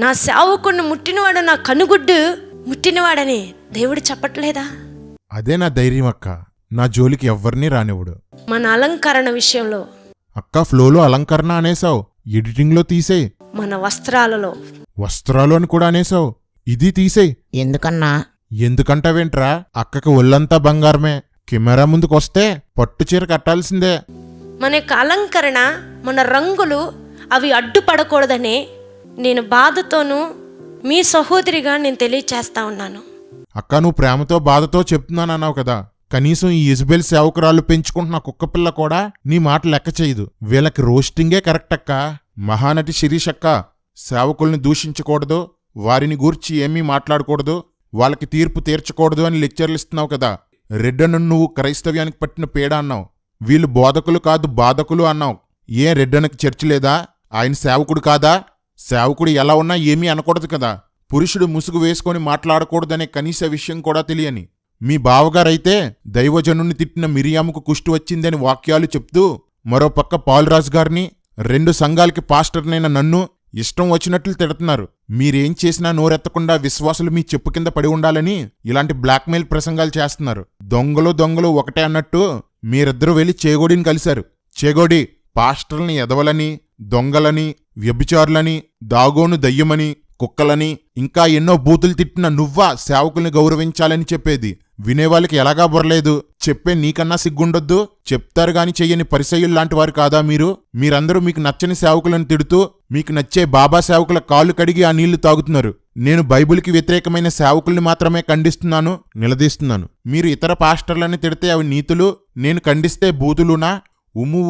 నా సేవకుడిని ముట్టినవాడు నా కనుగుడ్డు ముట్టినవాడని దేవుడు చెప్పట్లేదా? అదే నా ధైర్యం అక్క. నా జోలికి ఎవ్వరినీ రానివ్వడు. మన అలంకరణ విషయంలో అక్క, ఫ్లోలో అలంకరణ అనేసావు, ఎడిటింగ్లో తీసేయ్. మన వస్త్రాలలో వస్త్రాలు అని కూడా అనేసావు, ఇది తీసేయ్. ఎందుకన్నా? ఎందుకంటావేంట్రా? అక్కకి ఒళ్ళంతా బంగారమే. కెమెరా ముందుకొస్తే పట్టు చీర కట్టాల్సిందే. మన యొక్క అలంకరణ, మన రంగులు అవి అడ్డుపడకూడదని నేను బాధతోనూ మీ సహోదరిగా నేను తెలియచేస్తా ఉన్నాను. అక్క, నువ్వు ప్రేమతో బాధతో చెప్తున్నానన్నావు కదా. కనీసం ఈ ఇజబెల్ సేవకురాళ్ళు పెంచుకుంటున్న కుక్కపిల్ల కూడా నీ మాట లెక్క చేయదు. వీళ్ళకి రోస్టింగే కరెక్ట్ అక్క. మహానటి శిరీష్ అక్క, సేవకుల్ని దూషించకూడదు, వారిని గూర్చి ఏమీ మాట్లాడకూడదు, వాళ్ళకి తీర్పు తీర్చకూడదు అని లెక్చర్లు ఇస్తున్నావు కదా. రెడ్డను నువ్వు క్రైస్తవ్యానికి పట్టిన పీడ అన్నావు. వీళ్ళు బోధకులు కాదు బాధకులు అన్నావు. ఏ రెడ్డనకి చర్చి లేదా? ఆయన సేవకుడు కాదా? సేవకుడు ఎలా ఉన్నా ఏమీ అనకూడదు కదా. పురుషుడు ముసుగు వేసుకొని మాట్లాడకూడదనే కనీస విషయం కూడా తెలియని మీ బావగారైతే దైవజనుని తిట్టిన మిరియాముకు కుష్టు వచ్చిందని వాక్యాలు చెప్తూ, మరోపక్క పాల్రాజు గారిని, 2 సంఘాలకి పాస్టర్నైన నన్ను ఇష్టం వచ్చినట్లు తిడుతున్నారు. మీరేం చేసినా నోరెత్తకుండా విశ్వాసులు మీ చెప్పు కింద పడి ఉండాలని ఇలాంటి బ్లాక్మెయిల్ ప్రసంగాలు చేస్తున్నారు. దొంగలు ఒకటే అన్నట్టు మీరిద్దరూ వెళ్ళి చేగోడిని కలిశారు. చేగోడి పాస్టర్ని ఎదవలని, దొంగలని, వ్యభిచారులని, దాగోను దయ్యమని, కుక్కలని, ఇంకా ఎన్నో బూతులు తిట్టిన నువ్వా సేవకుల్ని గౌరవించాలని చెప్పేది? వినేవాళ్ళకి ఎలాగా బుర్రలేదు? చెప్పే నీకన్నా సిగ్గుండొద్దు? చెప్తారు గాని చెయ్యని పరిసయ్యుల్లాంటి వారు కాదా మీరు? మీరందరూ మీకు నచ్చని సేవకులను తిడుతూ మీకు నచ్చే బాబా సేవకుల కాళ్ళు కడిగి ఆ నీళ్లు తాగుతున్నారు. నేను బైబిల్కి వ్యతిరేకమైన సేవకుల్ని మాత్రమే ఖండిస్తున్నాను, నిలదీస్తున్నాను. మీరు ఇతర పాస్టర్లని తిడితే అవి నీతులు, నేను ఖండిస్తే బూతులునా? ఉమ్ము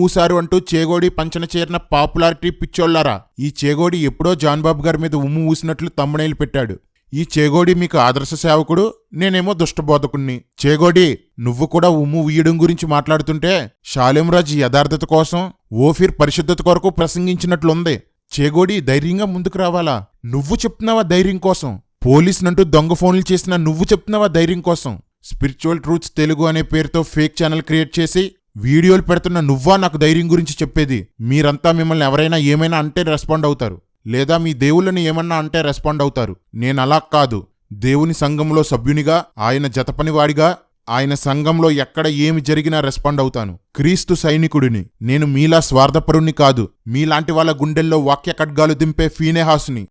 ఊసారు అంటూ చేగోడి పంచన చేరిన పాపులారిటీ పిచ్చోళ్లారా. ఈ చేగోడి ఎప్పుడో జాన్బాబు గారి మీద ఉమ్ము ఊసినట్లు తమ్ముడైలు పెట్టాడు. ఈ చేగోడి మీకు ఆదర్శ సేవకుడు, నేనేమో దుష్టబోధకుణ్ణి. చేగోడి, నువ్వు కూడా ఉమ్ము ఉయ్యడం గురించి మాట్లాడుతుంటే షాలేంరాజు యథార్థత కోసం, ఓఫీర్ పరిశుద్ధత కొరకు ప్రసంగించినట్లుంది. చేగోడి, ధైర్యంగా ముందుకు రావాలా? నువ్వు చెప్తున్నావా ధైర్యం కోసం? పోలీసునంటూ దొంగ ఫోన్లు చేసినా నువ్వు చెప్తున్నావా ధైర్యం కోసం? స్పిరిచువల్ ట్రూత్స్ తెలుగు అనే పేరుతో ఫేక్ ఛానల్ క్రియేట్ చేసి వీడియోలు పెడుతున్న నువ్వా నాకు ధైర్యం గురించి చెప్పేది? మీరంతా మిమ్మల్ని ఎవరైనా ఏమైనా అంటే రెస్పాండ్ అవుతారు, లేదా మీ దేవుళ్ళని ఏమన్నా అంటే రెస్పాండ్ అవుతారు. నేనలా కాదు. దేవుని సంఘంలో సభ్యునిగా, ఆయన జతపనివాడిగా, ఆయన సంఘంలో ఎక్కడ ఏమి జరిగినా రెస్పాండ్ అవుతాను. క్రీస్తు సైనికుడిని నేను. మీలా స్వార్థపరుణ్ణి కాదు. మీలాంటి వాళ్ళ గుండెల్లో వాక్య ఖడ్గాలు దింపే ఫీనేహాసుని.